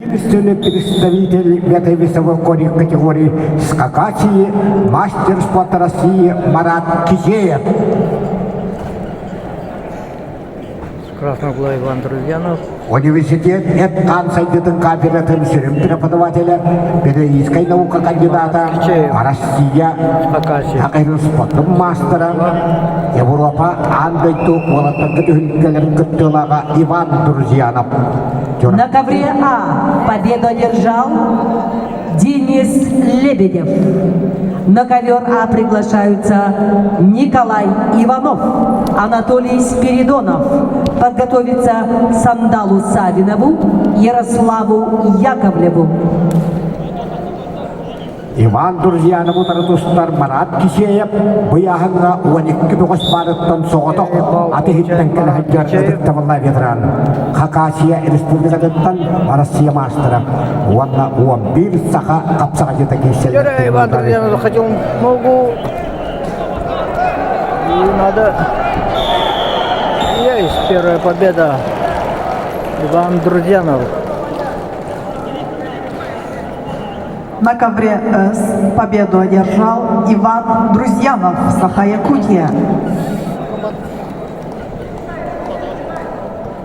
Единственный представитель этой весовой категории скакачи, мастер спорта России Марат Кизеев. Красноглазый Иван Друзьянов. Университет Эдкансайдетын кафедратын сюрем преподавателя, педагогической наука кандидата, Россия, хакайрын спортын мастера, Европа, Андайту, Олаттанды өлкелерін күттілаға Иван Друзьянов. На ковре А победу одержал Денис Лебедев. На ковер А приглашаются Николай Иванов, Анатолий Спиридонов. Подготовиться Сандалу Савинову, Ярославу Яковлеву. Иван Друзьянову таратустар Марат Кисеев бұяғынға 12-9 барыттан соғытық атығыттан кәлі хаджар ветеран. Хакасия республикадаттан Россия мастера. Онна 11 сақа қапсаға жета кешелі. Иван Друзьянов хотел ногу. И надо... Есть первая победа. Иван Друзьянов. На ковре С победу одержал Иван Друзьянов, Саха-Якутия.